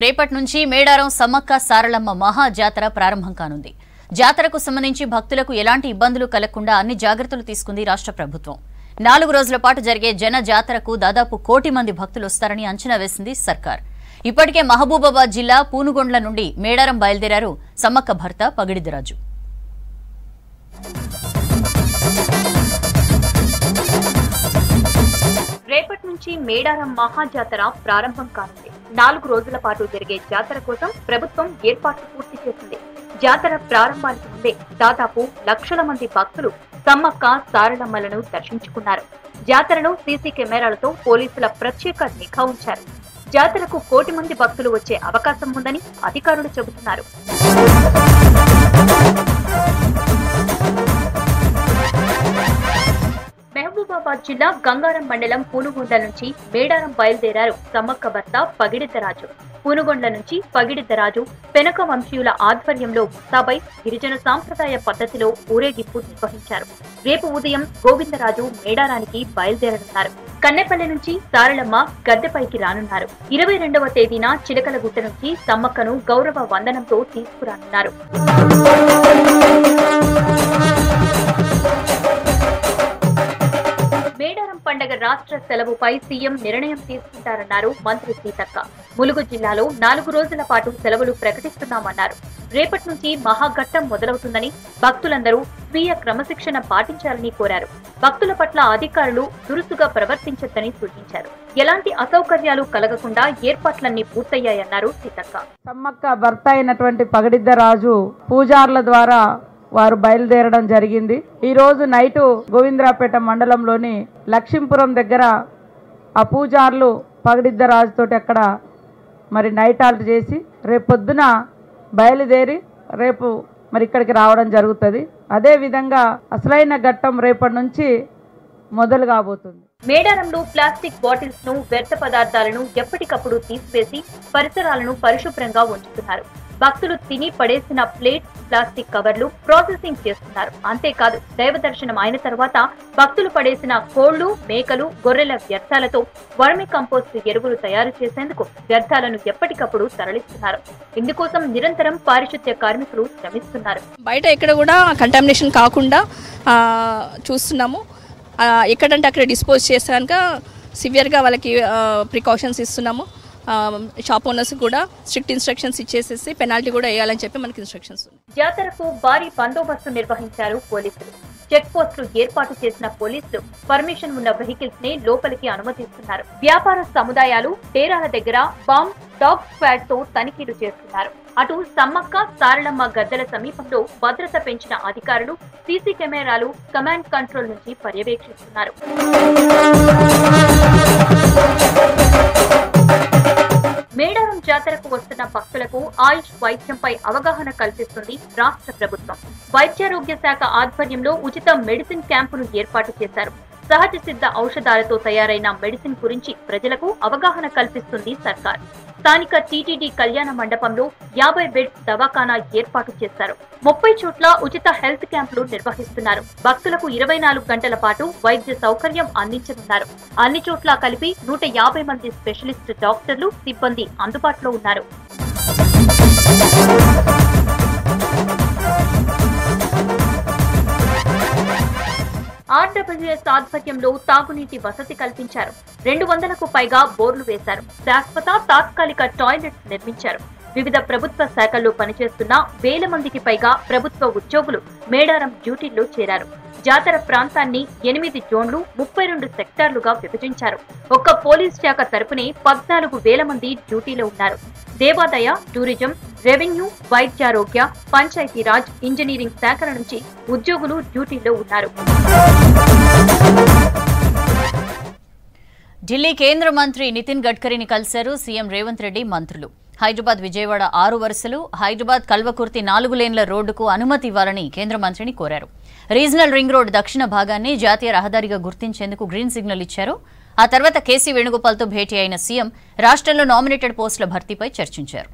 రేపటి నుంచి మేడారం సమ్మక్క సారలమ్మ మహా జాతర ప్రారంభం కానుంది. జాతరకు సంబంధించి భక్తులకు ఎలాంటి ఇబ్బందులు కలగకుండా అన్ని జాగ్రత్తలు తీసుకుంది రాష్ట్ర ప్రభుత్వం. 4 రోజుల పాటు జరిగే జన జాతరకు దాదాపు 1 కోటి మంది భక్తులు వస్తారని అంచనా వేసింది సర్కార్. ఇప్పటికే మహబూబాబాద్ జిల్లా పూనుగొండ్ల నుండి మేడారం బయలుదేరారు సమ్మక్క భర్త పగిడిద్దరాజు. రేపటి నుంచి మేడారం మహాజాతర ప్రారంభం కానుంది. 4 రోజుల పాటు జరిగే జాతర కోసం ప్రభుత్వం ఏర్పాట్లు పూర్తి చేసింది. జాతర ప్రారంభానికి ముందే దాదాపు లక్షల మంది భక్తులు సమ్మక్క సారలమ్మలను దర్శించుకున్నారు. జాతరలో సీసీ కెమెరాలతో పోలీసుల ప్రత్యేక నిఘా ఉంచారు. జాతరకు 1 కోటి మంది భక్తులు వచ్చే అవకాశం ఉందని అధికారులు చెబుతున్నారు. మహబూబాబాద్ జిల్లా గంగారం మండలం పూనుగొండ్ల నుంచి మేడారం బయలుదేరారు సమ్మక్క భర్త పగిడిద్దరాజు. పూనుగొండ్ల నుంచి పగిడిద్దరాజు పెనక వంశీయుల ఆధ్వర్యంలో ముస్తాబై గిరిజన సాంప్రదాయ పద్ధతిలో ఊరేగింపు నిర్వహించారు. రేపు ఉదయం గోవిందరాజు మేడారానికి బయలుదేరనున్నారు. కన్నెపల్లి నుంచి సారలమ్మ గద్దెపైకి రానున్నారు. 22వ తేదీన చిలకలగుట్ట నుంచి సమ్మక్కను గౌరవ వందనంతో తీసుకురానున్నారు. మేడారం పండగ రాష్ట్ర సెలవుపై సీఎం నిర్ణయం తీసుకుంటారన్నారు మంత్రి సీతక్క. ములుగు జిల్లాలో 4 రోజుల పాటు సెలవులు ప్రకటిస్తున్నామన్నారు. రేపటి నుంచి మహాఘట్టం మొదలవుతుందని, భక్తులందరూ స్వీయ క్రమశిక్షణ పాటించాలని కోరారు. భక్తుల పట్ల అధికారులు దురుసుగా ప్రవర్తించొద్దని సూచించారు. ఎలాంటి అసౌకర్యాలు కలగకుండా ఏర్పాట్లన్నీ పూర్తయ్యాయన్నారు సీతక్క. సమ్మక్క భర్త అయినటువంటి పగిడిద్దరాజు పూజార్ల ద్వారా వారు బయలుదేరడం జరిగింది. ఈ రోజు నైటు గోవిందరాపేట మండలంలోని లక్ష్మీపురం దగ్గర ఆ పూజార్లు పగిడిద్దరాజుతో అక్కడ మరి నైట్ హాల్ట్ చేసి రేపు పొద్దున బయలుదేరి రేపు మరి ఇక్కడికి రావడం జరుగుతుంది. అదే విధంగా అసలైన ఘట్టం రేపటి నుంచి మొదలు కాబోతుంది. మేడారంలో ప్లాస్టిక్ బాటిల్స్ ను, వ్యర్థ పదార్థాలను ఎప్పటికప్పుడు తీసివేసి పరిసరాలను పరిశుభ్రంగా ఉంచుతున్నారు. భక్తులు తిని పడేసిన ప్లేట్స్, ప్లాస్టిక్ కవర్లు ప్రాసెసింగ్ చేస్తున్నారు. అంతేకాదు, దైవ దర్శనం అయిన తర్వాత భక్తులు పడేసిన కోళ్లు, మేకలు, గొర్రెల వ్యర్థాలతో వర్మి కంపోస్ట్ ఎరువులు తయారు చేసేందుకు వ్యర్థాలను ఎప్పటికప్పుడు తరలిస్తున్నారు. ఇందుకోసం నిరంతరం పారిశుద్ధ్య కార్మికులు శ్రమిస్తున్నారు. బయట ఎక్కడ కూడా కంటామినేషన్ కాకుండా చూస్తున్నాము. ఎక్కడంటే అక్కడ డిస్పోజ్ చేస్తే కనుక సివియర్గా వాళ్ళకి ప్రికాషన్స్ ఇస్తున్నాము. షాప్ ఓనర్స్ కూడా స్ట్రిక్ట్ ఇన్స్ట్రక్షన్స్ ఇచ్చేసేసి పెనాల్టీ కూడా వేయాలని చెప్పి మనకి ఇన్స్ట్రక్షన్స్ ఉన్నాయి. జాతరకు భారీ బందోబస్తు నిర్వహించారు పోలీసులు. చెక్ పోస్టులు ఏర్పాటు చేసిన పోలీసులు పర్మిషన్ ఉన్న వెహికల్స్ ని లోపలికి అనుమతిస్తున్నారు. వ్యాపార సముదాయాలు, డేరాల దగ్గర బాంబ్, డాగ్ స్క్వాడ్ తో తనిఖీలు చేస్తున్నారు. అటు సమ్మక్క సారలమ్మ గద్దెల సమీపంలో భద్రత పెంచిన అధికారులు సీసీ కెమెరాలు, కమాండ్ కంట్రోల్ నుంచి పర్యవేక్షిస్తున్నారు. మేడారం జాతరకు వస్తున్న భక్తులకు ఆయుష్ వైద్యంపై అవగాహన కల్పిస్తుంది రాష్ట్ర ప్రభుత్వం. వైద్యారోగ్య శాఖ ఆధ్వర్యంలో ఉచిత మెడిసిన్ క్యాంపును ఏర్పాటు చేశారు. సహజ సిద్ధ ఔషధాలతో తయారైన మెడిసిన్ గురించి ప్రజలకు అవగాహన కల్పిస్తుంది సర్కార్. స్థానిక టీటీడీ కళ్యాణ మండపంలో 50 బెడ్ దవాఖానా ఏర్పాటు చేశారు. 30 చోట్ల ఉచిత హెల్త్ క్యాంపులు నిర్వహిస్తున్నారు. భక్తులకు 24 గంటల పాటు వైద్య సౌకర్యం అందించనున్నారు. అన్ని చోట్ల కలిపి 150 మంది స్పెషలిస్ట్ డాక్టర్లు, సిబ్బంది అందుబాటులో ఉన్నారు. ఆర్డబ్ల్యూఎస్ ఆధ్వర్యంలో తాగునీటి వసతి కల్పించారు. 200కు పైగా బోర్లు వేశారు. శాశ్వత, తాత్కాలిక టాయిలెట్స్ నిర్మించారు. వివిధ ప్రభుత్వ శాఖల్లో పనిచేస్తున్న 1000 మందికి పైగా ప్రభుత్వ ఉద్యోగులు మేడారం డ్యూటీల్లో చేరారు. జాతర ప్రాంతాన్ని 8 జోన్లు, 32 సెక్టార్లుగా విభజించారు. ఒక్క పోలీస్ శాఖ తరపునే 14,000 మంది డ్యూటీలో ఉన్నారు. దేవాదాయ, టూరిజం, రెవెన్యూ, వైద్యారోగ్య, పంచాయతీరాజ్, ఇంజనీరింగ్ శాఖల నుంచి ఉద్యోగులు డ్యూటీలో ఉన్నారు. ఢిల్లీ కేంద్ర మంత్రి నితిన్ గడ్కరీని కలిశారు సీఎం రేవంత్ రెడ్డి, మంత్రులు. హైదరాబాద్ విజయవాడ 6 వరుసలు, హైదరాబాద్ కల్వకుర్తి 4 లేన్ల రోడ్డుకు అనుమతి ఇవ్వాలని కేంద్ర మంత్రిని కోరారు. రీజనల్ రింగ్ రోడ్ దక్షిణ భాగాన్ని జాతీయ రహదారిగా గుర్తించేందుకు గ్రీన్ సిగ్నల్ ఇచ్చారు. ఆ తర్వాత కేసీ వేణుగోపాల్తో భేటీ అయిన సీఎం రాష్ట్రంలో నామినేటెడ్ పోస్టుల భర్తీపై చర్చించారు.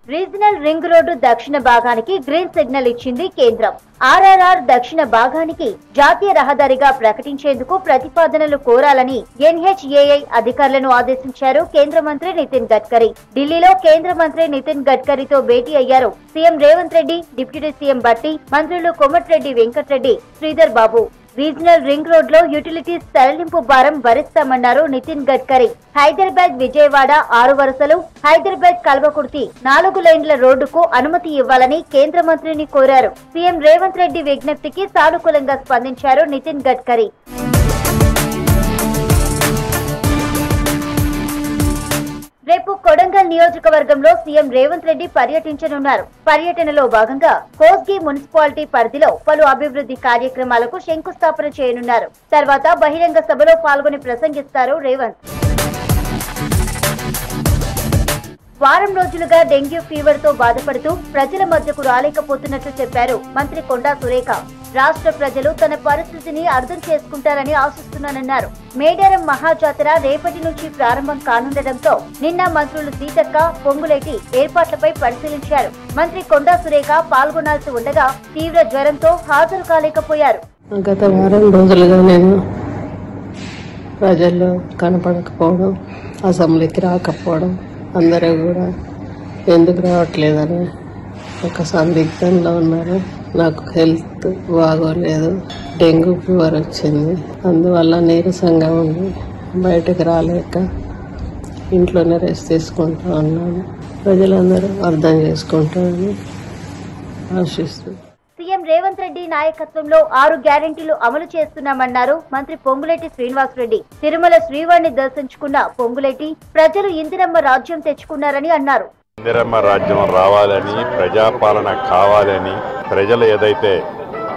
రీజనల్ రింగ్ రోడ్డు దక్షిణ భాగానికి గ్రీన్ సిగ్నల్ ఇచ్చింది కేంద్రం. ఆర్ఆర్ఆర్ దక్షిణ భాగానికి జాతీయ రహదారిగా ప్రకటించేందుకు ప్రతిపాదనలు కోరాలని ఎన్హెచ్ఏఐ అధికారులను ఆదేశించారు కేంద్ర మంత్రి నితిన్ గడ్కరీ. ఢిల్లీలో కేంద్ర మంత్రి నితిన్ గడ్కరీతో భేటీ అయ్యారు CM Revanth Reddy, deputy CM Bhatti, మంత్రులు Komatireddy Venkatareddy, Sridhar Babu. Regional ring road లో యూటిలిటీస్ తరలింపు భారం భరిస్తామన్నారు నితిన్ గడ్కరీ. హైదరాబాద్ విజయవాడ 6 వరుసలు, హైదరాబాద్ కల్వకుర్తి 4 లైన్ల రోడ్డుకు అనుమతి ఇవ్వాలని కేంద్ర మంత్రిని కోరారు. సీఎం రేవంత్ రెడ్డి విజ్ఞప్తికి సానుకూలంగా స్పందించారు నితిన్ గడ్కరీ. రేపు కొడంగల్ నియోజకవర్గంలో సీఎం రేవంత్ రెడ్డి పర్యటించనున్నారు. పర్యటనలో భాగంగా కోస్గి మున్సిపాలిటీ పరిధిలో పలు అభివృద్ధి కార్యక్రమాలకు శంకుస్థాపన చేయనున్నారు. తర్వాత బహిరంగ సభలో పాల్గొని ప్రసంగిస్తారు రేవంత్. వారం రోజులుగా డెంగ్యూ ఫీవర్ తో బాధపడుతూ ప్రజల మధ్యకు రాలేకపోతున్నట్లు చెప్పారు మంత్రి కొండా సురేఖ. రాష్ట్ర ప్రజలు తన పరిస్థితిని అర్థం చేసుకుంటారని ఆశిస్తున్నానన్నారు. మేడారం మహాజాతర రేపటి నుంచి ప్రారంభం కానుండటంతో నిన్న మంత్రులు సీతక్క, పొంగులేటి ఏర్పాట్లపై పరిశీలించారు. మంత్రి కొండా సురేఖ పాల్గొనాల్సి ఉండగా తీవ్ర జ్వరంతో హాజరు కాలేకపోయారు. గత వారం రోజులుగా నేను ప్రజల్లో కనపడకపోవడం, అసెంబ్లీకి రాకపోవడం, అందరూ కూడా ఎందుకు రావట్లేదని ఒక సందిగ్ధంలో ఉన్నారు. నాకు హెల్త్ బాగోలేదు, డెంగ్యూ ఫీవర్ వచ్చింది. అందువల్ల నీరసంగా ఉంది, బయటకు రాలేక ఇంట్లోనే రెస్ట్ తీసుకుంటూ ఉన్నాను. ప్రజలందరూ అర్థం చేసుకుంటారని ఆశిస్తున్నాను. సీఎం రేవంత్ రెడ్డి నాయకత్వంలో 6 గ్యారెంటీలు అమలు చేస్తున్నామన్నారు మంత్రి పొంగులేటి శ్రీనివాసరెడ్డి. తిరుమల శ్రీవారిని దర్శించుకున్న పొంగులేటి ప్రజలు ఇందిరమ్మ రాజ్యం తెచ్చుకున్నారని అన్నారు. ఇందిరమ్మ రాజ్యం రావాలని, ప్రజాపాలన కావాలని ప్రజలు ఏదైతే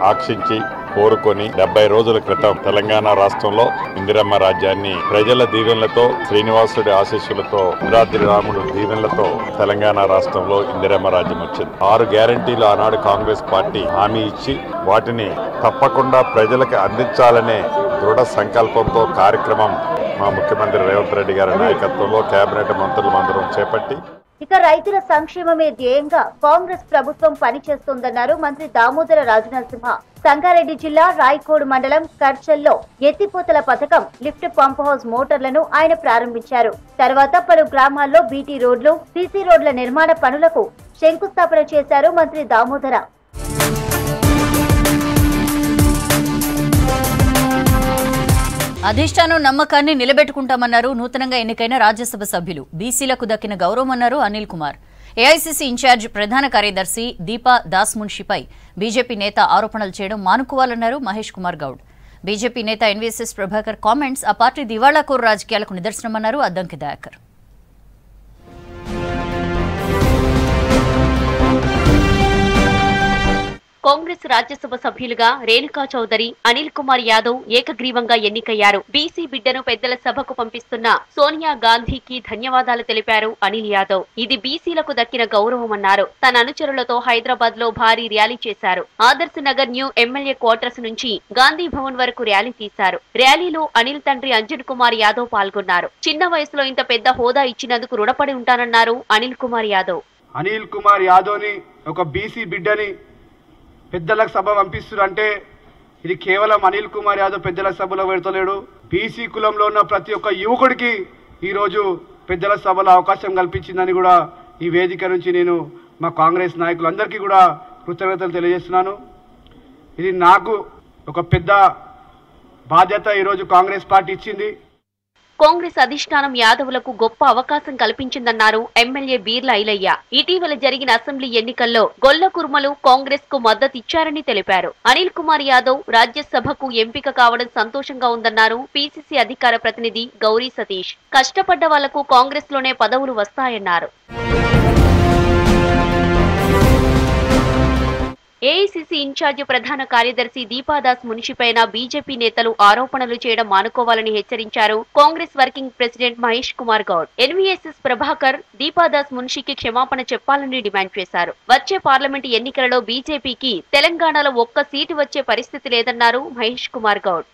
ఆక్షించి కోరుకొని 70 రోజుల క్రితం తెలంగాణ రాష్ట్రంలో ఇందిరమ్మ రాజ్యాన్ని ప్రజల దీవెనలతో, శ్రీనివాసుడి ఆశీస్సులతో, ఇంద్రాద్రి రాముడు దీవెనలతో తెలంగాణ రాష్ట్రంలో ఇందిరమ్మ రాజ్యం వచ్చింది. 6 గ్యారంటీలు ఆనాడు కాంగ్రెస్ పార్టీ హామీ ఇచ్చి వాటిని తప్పకుండా ప్రజలకు అందించాలనే దృఢ సంకల్పంతో కార్యక్రమం మా ముఖ్యమంత్రి రేవంత్ రెడ్డి గారి నాయకత్వంలో కేబినెట్ మంత్రులందరం చేపట్టి ఇక రైతుల సంక్షేమమే ధ్యేయంగా కాంగ్రెస్ ప్రభుత్వం పనిచేస్తోందన్నారు మంత్రి దామోదర రాజనరసింహ. సంగారెడ్డి జిల్లా రాయకోడ్ మండలం కర్చల్లో ఎత్తిపోతల పథకం, లిఫ్ట్ పంప్ హౌస్ మోటార్లను ఆయన ప్రారంభించారు. తర్వాత పలు గ్రామాల్లో బీటీ రోడ్లు, సీసీ రోడ్ల నిర్మాణ పనులకు శంకుస్థాపన చేశారు మంత్రి దామోదర. అధిష్టానం నమ్మకాన్ని నిలబెట్టుకుంటామన్నారు నూతనంగా ఎన్నికైన రాజ్యసభ సభ్యులు. బీసీలకు దక్కిన గౌరవమన్నారు అనిల్ కుమార్. ఏఐసీసీ ఇన్ఛార్జ్ ప్రధాన కార్యదర్శి దీపా దాస్ మున్షిపై బీజేపీ నేత ఆరోపణలు చేయడం మానుకోవాలన్నారు మహేష్ కుమార్ గౌడ్. బీజేపీ నేత ఎన్వీఎస్ఎస్ ప్రభాకర్ కామెంట్స్ ఆ పార్టీ దివాళాకోరు రాజకీయాలకు నిదర్శనమన్నారు అద్దంకి దయాకర్. కాంగ్రెస్ రాజ్యసభ సభ్యులుగా రేణుకా చౌదరి, అనిల్ కుమార్ యాదవ్ ఏకగ్రీవంగా ఎన్నికయ్యారు. బీసీ బిడ్డను పెద్దల సభకు పంపిస్తున్న సోనియా గాంధీకి ధన్యవాదాలు తెలిపారు అనిల్ యాదవ్. ఇది బీసీలకు దక్కిన గౌరవమన్నారు. తన అనుచరులతో హైదరాబాద్ లో భారీ ర్యాలీ చేశారు. Adarsh Nagar new MLA quarters నుంచి గాంధీ భవన్ వరకు ర్యాలీ తీశారు. ర్యాలీలో అనిల్ తండ్రి అంజన్ కుమార్ యాదవ్ పాల్గొన్నారు. చిన్న వయసులో ఇంత పెద్ద హోదా ఇచ్చినందుకు రుణపడి ఉంటానన్నారు అనిల్ కుమార్ యాదవ్. అనిల్ కుమార్ యాదవ్ ని ఒక బీసీ బిడ్డని పెద్దలకు సభ పంపిస్తున్నారంటే ఇది కేవలం అనిల్ కుమార్ యాదవ్ పెద్దల సభలో పెడతలేడు. బీసీ కులంలో ఉన్న ప్రతి ఒక్క యువకుడికి ఈరోజు పెద్దల సభలో అవకాశం కల్పించిందని కూడా ఈ వేదిక నుంచి నేను మా కాంగ్రెస్ నాయకులందరికీ కూడా కృతజ్ఞతలు తెలియజేస్తున్నాను. ఇది నాకు ఒక పెద్ద బాధ్యత ఈరోజు కాంగ్రెస్ పార్టీ ఇచ్చింది. కాంగ్రెస్ అధిష్టానం యాదవులకు గొప్ప అవకాశం కల్పించిందన్నారు ఎమ్మెల్యే బీర్ల ఐలయ్య. ఇటీవల జరిగిన అసెంబ్లీ ఎన్నికల్లో గొల్ల కుర్మలు కాంగ్రెస్ కు మద్దతిచ్చారని తెలిపారు. అనిల్ కుమార్ యాదవ్ రాజ్యసభకు ఎంపిక కావడం సంతోషంగా ఉందన్నారు పీసీసీ అధికార ప్రతినిధి గౌరీ సతీష్. కష్టపడ్డ వాళ్లకు కాంగ్రెస్ లోనే పదవులు వస్తాయన్నారు. ఏఐసీసీ ఇన్ఛార్జ్ ప్రధాన కార్యదర్శి దీపాదాస్ మున్షిపైన బీజేపీ నేతలు ఆరోపణలు చేయడం మానుకోవాలని హెచ్చరించారు Congress working president Mahesh Kumar Goud. NVSS Prabhakar Deepa Das మున్షికి క్షమాపణ చెప్పాలని డిమాండ్ చేశారు. వచ్చే పార్లమెంటు ఎన్నికలలో బీజేపీకి తెలంగాణలో ఒక్క సీటు వచ్చే పరిస్థితి లేదన్నారు మహేష్ కుమార్ గౌడ్.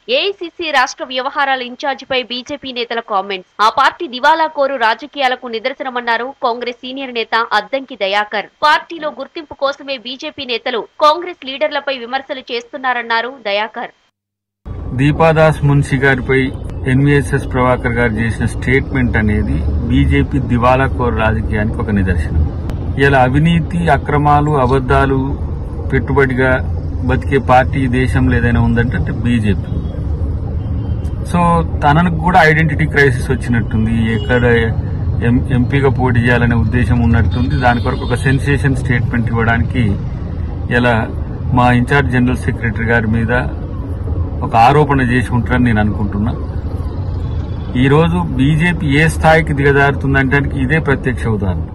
ఏఐసీసీ రాష్ట్ర వ్యవహారాల ఇన్ఛార్జిపై బీజేపీ నేతల కామెంట్స్. ఆ పార్టీ దివాలా కోరు రాజకీయాలకు నిదర్శనమన్నారు కాంగ్రెస్ సీనియర్ నేత అద్దంకి దయాకర్. పార్టీలో గుర్తింపు కోసమే బీజేపీ నేతలు కాంగ్రెస్ లీడర్లపై విమర్శలు చేస్తున్నారన్నారు దయాకర్. దీపాదాస్ మున్షి గారిపై ఎన్వీఎస్ఎస్ ప్రభాకర్ గారు చేసిన స్టేట్మెంట్ అనేది బీజేపీ దివాలా కోరు రాజకీయానికి ఒక నిదర్శనం. ఇలా అవినీతి, అక్రమాలు, అబద్దాలు పెట్టుబడిగా బతికే పార్టీ దేశంలో ఏదైనా ఉందంటే బీజేపీ. సో తనకు కూడా ఐడెంటిటీ క్రైసిస్ వచ్చినట్టుంది. ఎక్కడ ఎంపీగా పోటీ చేయాలనే ఉద్దేశం ఉన్నట్టుంది. దాని కొరకు ఒక సెన్సేషన్ స్టేట్మెంట్ ఇవ్వడానికి ఇలా మా ఇన్ఛార్జ్ జనరల్ సెక్రటరీ గారి మీద ఒక ఆరోపణ చేసి ఉంటారని నేను అనుకుంటున్నా. ఈరోజు బీజేపీ ఏ స్థాయికి దిగజారుతుందంటే ఇదే ప్రత్యక్ష ఉదాహరణ.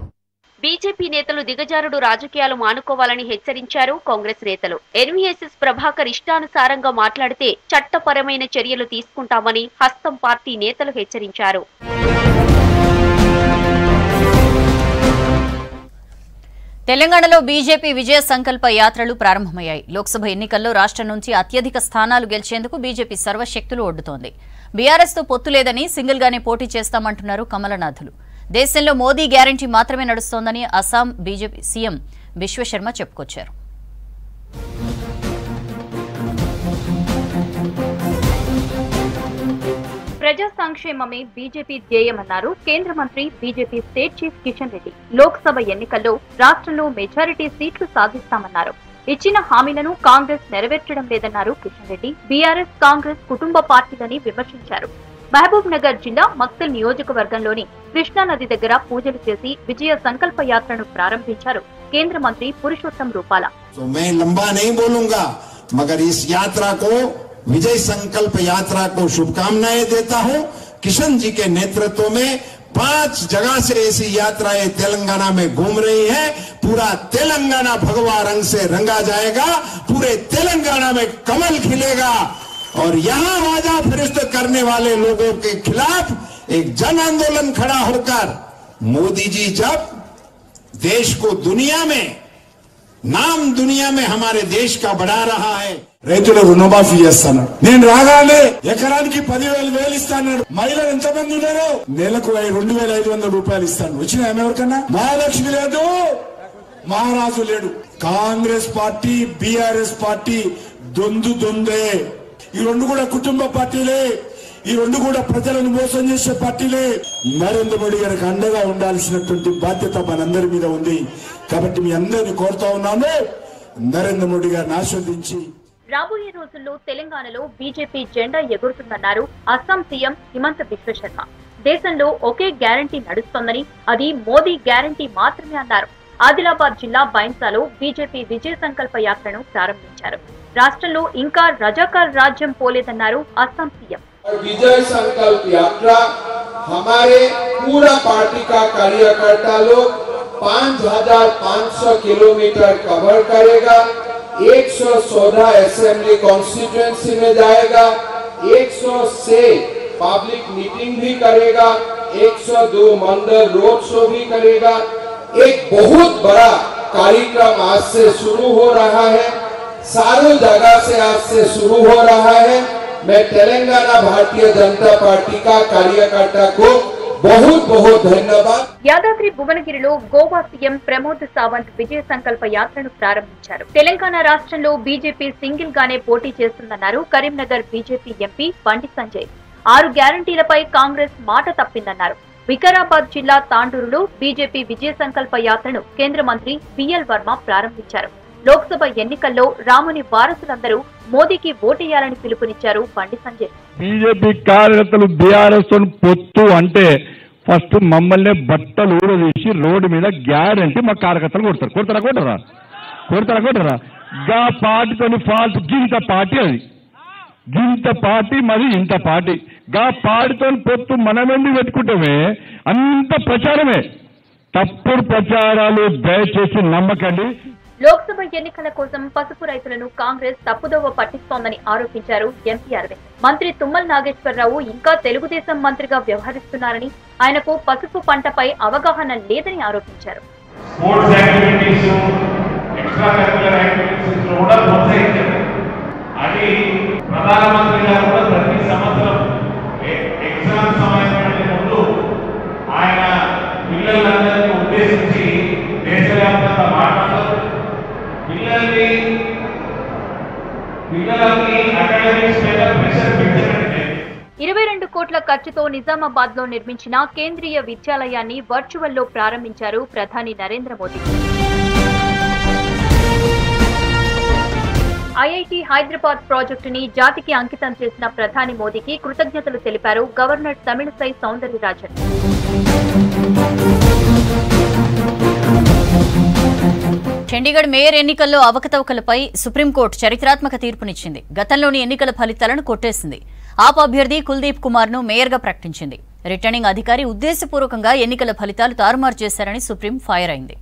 బీజేపీ నేతలు దిగజారుడు రాజకీయాలు మానుకోవాలని హెచ్చరించారు కాంగ్రెస్ నేతలు. ఎన్వీఎస్ఎస్ ప్రభాకర్ ఇష్టానుసారంగా మాట్లాడితే చట్టపరమైన చర్యలు తీసుకుంటామని హస్తం పార్టీ నేతలు హెచ్చరించారు. తెలంగాణలో బీజేపీ విజయ సంకల్ప యాత్రలు ప్రారంభమయ్యాయి. లోక్సభ ఎన్నికల్లో రాష్ట్రం నుంచి అత్యధిక స్థానాలు గెలిచేందుకు బీజేపీ సర్వశక్తులు ఒడ్డుతోంది. బీఆర్ఎస్తో పొత్తు లేదని సింగిల్గానే పోటీ చేస్తామంటున్నారు కమలనాథులు. దేశంలో మోదీ గ్యారంటీ మాత్రమే నడుస్తోందని అస్సాం బీజేపీ సీఎం విశ్వశర్మ చెప్పుకొచ్చారు. ప్రజా సంక్షేమమే బీజేపీ ధ్యేయమన్నారు కేంద్ర మంత్రి BJP state chief Kishan Reddy. Lok Sabha ఎన్నికల్లో రాష్ట్రంలో మెజారిటీ సీట్లు సాధిస్తామన్నారు. ఇచ్చిన హామీలను కాంగ్రెస్ నెరవేర్చడం లేదన్నారు కిషన్ రెడ్డి. బీఆర్ఎస్, కాంగ్రెస్ కుటుంబ పార్టీలని విమర్శించారు. మహబూబ్ నగర్ జిల్లా మక్తల్ నియోజకవర్గంలోని కృష్ణానది దగ్గర పూజలు చేసి విజయ సంకల్ప యాత్రను ప్రారంభించారు కేంద్ర మంత్రి పురుషోత్తం రూపాల. विजय संकल्प यात्रा को शुभकामनाएं देता हूं। किशन जी के नेतृत्व में 5 जगह से ऐसी यात्राएं तेलंगाना में घूम रही है। पूरा तेलंगाना भगवा रंग से रंगा जाएगा, पूरे तेलंगाना में कमल खिलेगा और यहां वादा फिरिश्त करने वाले लोगों के खिलाफ एक जन आंदोलन खड़ा होकर मोदी जी जब देश को दुनिया में नाम दुनिया में हमारे देश का बढ़ा रहा है। రైతుల రుణమాఫీ చేస్తాను. నేను రాగానే ఎకరానికి 10,000 ఇస్తాను. మహిళలు ఎంతమంది ఉన్నారు? నెలకు 2,500 రూపాయలు ఇస్తాను. వచ్చిన ఎవరికన్నా? మహాలక్ష్మి లేదు, మహారాజు లేడు. కాంగ్రెస్ పార్టీ, బీఆర్ఎస్ పార్టీ దొందే. ఈ రెండు కూడా కుటుంబ పార్టీలే. ఈ రెండు కూడా ప్రజలను మోసం చేసే పార్టీలే. నరేంద్ర మోడీ గారికి అండగా ఉండాల్సినటువంటి బాధ్యత మనందరి మీద ఉంది. కాబట్టి మీ అందరిని కోరుతా ఉన్నాను, నరేంద్ర మోడీ గారిని ఆస్వాదించి. రాబోయే రోజుల్లో తెలంగాణలో బీజేపీ జెండా ఎగురుతుందన్నారు అస్సాం సీఎం హిమంత బిశ్వ శర్మ. దేశంలో ఒకే గ్యారంటీ నడుస్తోందని, అది మోదీ గ్యారంటీ మాత్రమే అన్నారు. ఆదిలాబాద్ జిల్లా బైన్సాలో బీజేపీ విజయ సంకల్ప యాత్రను ప్రారంభించారు. రాష్ట్రంలో ఇంకా రజాకార్ రాజ్యం పోలేదన్నారు అస్సాం సీఎం. विजय संकल्प यात्रा हमारे पूरा पार्टी का कार्यकर्ता लोग 5,500 किलोमीटर कवर करेगा। 114 असेंबली कॉन्स्टिट्यूएंसी में जाएगा, 100 से पब्लिक मीटिंग भी करेगा, 102 मंडल रोड शो भी करेगा। एक बहुत बड़ा कार्यक्रम आज से शुरू हो रहा है, सारों जगह से आज से शुरू हो रहा है। मैं तेलंगाना भारतीय जनता पार्टी का कार्यकर्ता को बहुत बहुत धन्यवाद. యాదాద్రి భువనగిరిలో గోవా సీఎం ప్రమోద్ సావంత్ విజయ సంకల్ప యాత్రను ప్రారంభించారు. తెలంగాణ రాష్ట్రంలో బీజేపీ సింగిల్ గానే పోటీ చేస్తుందన్నారు కరీంనగర్ బీజేపీ ఎంపీ బండి సంజయ్. 6 గ్యారంటీలపై కాంగ్రెస్ మాట తప్పిందన్నారు. వికారాబాద్ జిల్లా తాండూరులో బీజేపీ విజయ సంకల్ప యాత్రను కేంద్ర మంత్రి బిఎల్ వర్మ ప్రారంభించారు. లోక్సభ ఎన్నికల్లో రాముని వారసులందరూ మోదీకి ఓటేయాలని పిలుపునిచ్చారు బండి సంజయ్. బీజేపీ కార్యకర్తలు బీఆర్ఎస్ పొత్తు అంటే ఫస్ట్ మమ్మల్ని బట్టలు ఊడదీసి రోడ్డు మీద గ్యారంటీ మా కార్యకర్తలు కొడతారా గా పార్టీతోని ఫాల్ట్ గింత పార్టీ, అది గింత పార్టీ మరి ఇంత పార్టీ. గా పార్టీతో పొత్తు మనమెందుకు పెట్టుకుంటామే? అంత ప్రచారమే, తప్పుడు ప్రచారాలు దయచేసి నమ్మకండి. లోక్సభ ఎన్నికల కోసం పసుపు రైతులను కాంగ్రెస్ తప్పుదోవ పట్టిస్తోందని ఆరోపించారు ఎంపీ అరవింద్. మంత్రి తుమ్మల నాగేశ్వరరావు ఇంకా తెలుగుదేశం మంత్రిగా వ్యవహరిస్తున్నారని, ఆయనకు పసుపు పంటపై అవగాహన లేదని ఆరోపించారు. ప్రధానమంత్రి గారు 22 కోట్ల ఖర్చుతో నిజామాబాద్ లో నిర్మించిన కేంద్రీయ విద్యాలయాన్ని వర్చువల్లో ప్రారంభించారు ప్రధాని నరేంద్ర మోదీ. ఐఐటి హైదరాబాద్ ప్రాజెక్టుని జాతికి అంకితం చేసిన ప్రధాని మోదీకి కృతజ్ఞతలు తెలిపారు గవర్నర్ తమిళసై సౌందరరాజన్. చండీగఢ్ మేయర్ ఎన్నికల్లో అవకతవకలపై సుప్రీంకోర్టు చరిత్రాత్మక తీర్పునిచ్చింది. గతంలోని ఎన్నికల ఫలితాలను కొట్టేసింది. ఆప్ అభ్యర్థి కుల్దీప్ కుమార్ ను మేయర్ గా ప్రకటించింది. రిటర్నింగ్ అధికారి ఉద్దేశపూర్వకంగా ఎన్నికల ఫలితాలు తారుమారు చేశారని సుప్రీం ఫైర్ అయింది.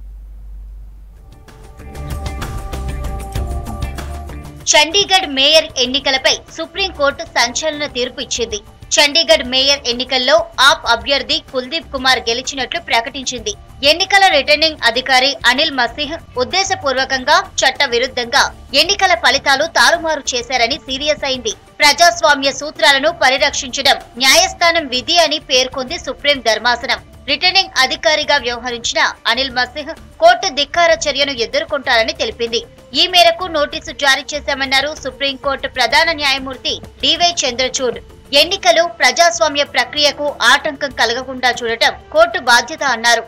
చండీగఢ్ మేయర్ ఎన్నికలపై సుప్రీంకోర్టు సంచలన తీర్పు ఇచ్చింది. చండీగఢ్ మేయర్ ఎన్నికల్లో ఆప్ అభ్యర్థి కుల్దీప్ కుమార్ గెలిచినట్లు ప్రకటించింది. ఎన్నికల రిటర్నింగ్ అధికారి అనిల్ మసీహ్ ఉద్దేశపూర్వకంగా చట్ట విరుద్ధంగా ఎన్నికల ఫలితాలు తారుమారు చేశారని సీరియస్ అయింది. ప్రజాస్వామ్య సూత్రాలను పరిరక్షించడం న్యాయస్థానం విధి అని పేర్కొంది సుప్రీం ధర్మాసనం. రిటర్నింగ్ అధికారిగా వ్యవహరించిన అనిల్ మసీహ్ కోర్టు ధిక్కార చర్యను ఎదుర్కొంటారని తెలిపింది. ఈ మేరకు నోటీసు జారీ చేశామన్నారు సుప్రీంకోర్టు ప్రధాన న్యాయమూర్తి డివై చంద్రచూడ్. ఎన్నికలు ప్రజాస్వామ్య ప్రక్రియకు ఆటంకం కలగకుండా చూడటం కోర్టు బాధ్యత అన్నారు.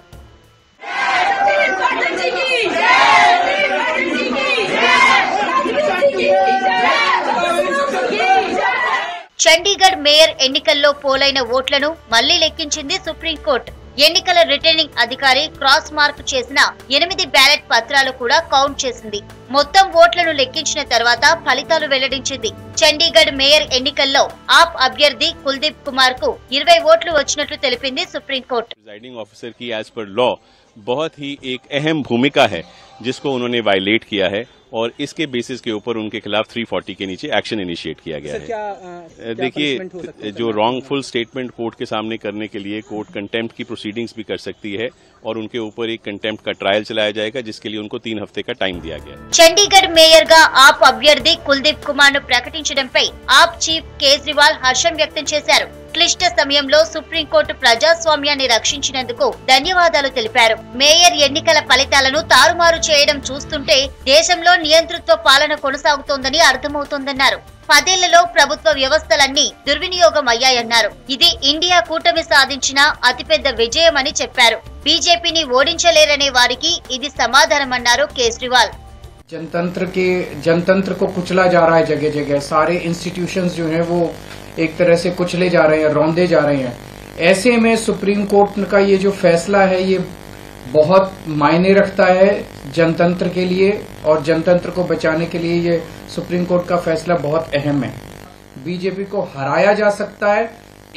చండీగఢ్ మేయర్ ఎన్నికల్లో పోలైన ఓట్లను మళ్లీ లెక్కించింది సుప్రీంకోర్టు. ఎన్నికల రిటర్నింగ్ అధికారి క్రాస్ మార్క్ చేసిన 8 బ్యాలెట్ పత్రాలు కూడా కౌంట్ చేసింది. మొత్తం ఓట్లను లెక్కించిన తర్వాత ఫలితాలు వెల్లడించింది. చండీగఢ్ మేయర్ ఎన్నికల్లో ఆప్ అభ్యర్థి కుల్దీప్ కుమార్ కు 20 ఓట్లు వచ్చినట్లు తెలిపింది సుప్రీంకోర్టు. प्रिजाइडिंग ऑफिसर की एज पर लॉ बहुत ही एक अहम भूमिका है जिसको उन्होंने वायलेट किया है और इसके बेसिस के ऊपर उनके खिलाफ 340 के नीचे एक्शन इनिशिएट किया गया है। देखिए, जो रॉन्गफुल स्टेटमेंट कोर्ट के सामने करने के लिए कोर्ट कंटेम्प्ट की प्रोसीडिंग्स भी कर सकती है और उनके ऊपर एक कंटेम्प्ट का ट्रायल चलाया जाएगा जिसके लिए उनको 3 हफ्ते का टाइम दिया गया है। చండీగఢ్ మేయర్ గా ఆప్ అభ్యర్థి కుల్దీప్ కుమార్ ను ప్రకటించడంపై ఆప్ చీఫ్ కేజ్రీవాల్ హర్షం వ్యక్తం చేశారు. క్లిష్ట సమయంలో సుప్రీంకోర్టు ప్రజాస్వామ్యాన్ని రక్షించినందుకు ధన్యవాదాలు తెలిపారు. మేయర్ ఎన్నికల ఫలితాలను తారుమారు చేయడం చూస్తుంటే దేశంలో నియంతృత్వ పాలన కొనసాగుతోందని అర్థమవుతోందన్నారు. 10 ఏళ్లలో ప్రభుత్వ వ్యవస్థలన్నీ దుర్వినియోగం అయ్యాయన్నారు. ఇది ఇండియా కూటమి సాధించిన అతిపెద్ద విజయమని చెప్పారు. బీజేపీని ఓడించలేరనే వారికి ఇది సమాధానమన్నారు కేజ్రీవాల్. जनतंत्र को कुचला जा रहा है जगह जगह, सारे इंस्टीट्यूशंस जो हैं वो एक तरह से कुचले जा रहे हैं, रौंदे जा रहे हैं। ऐसे में सुप्रीम कोर्ट का ये जो फैसला है ये बहुत मायने रखता है जनतंत्र के लिए और जनतंत्र को बचाने के लिए ये सुप्रीम कोर्ट का फैसला बहुत अहम है। बीजेपी को हराया जा सकता है,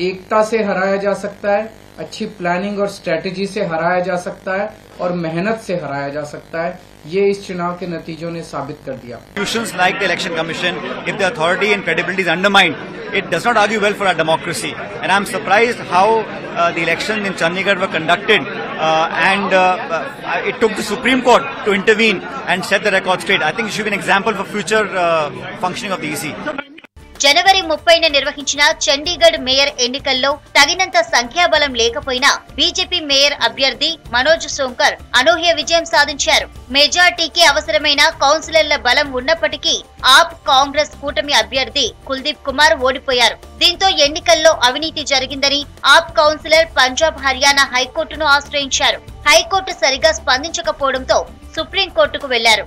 एकता से हराया जा सकता है, अच्छी प्लानिंग और स्ट्रेटेजी से हराया जा सकता है और मेहनत से हराया जा सकता है। ये इस चुनाव के नतीजों ने साबित कर दिया। Institutions like the Election Commission, if the authority and credibility is undermined, it does not argue well for our democracy. And I'm surprised how the elections in Chandigarh were conducted and it took the Supreme Court to intervene and set the record straight. I think it should be an example for future functioning of the EC. జనవరి 30న నిర్వహించిన Chandigarh mayor ఎన్నికల్లో తగినంత సంఖ్యాబలం లేకపోయినా BJP mayor అభ్యర్థి మనోజ్ సోంకర్ అనూహ్య విజయం సాధించారు. మెజార్టీకి అవసరమైన కౌన్సిలర్ల బలం ఉన్నప్పటికీ ఆప్ కాంగ్రెస్ కూటమి అభ్యర్థి కుల్దీప్ కుమార్ ఓడిపోయారు. దీంతో ఎన్నికల్లో అవినీతి జరిగిందని ఆప్ కౌన్సిలర్ పంజాబ్ హర్యానా హైకోర్టును ఆశ్రయించారు. హైకోర్టు సరిగా స్పందించకపోవడంతో సుప్రీంకోర్టుకు వెళ్లారు.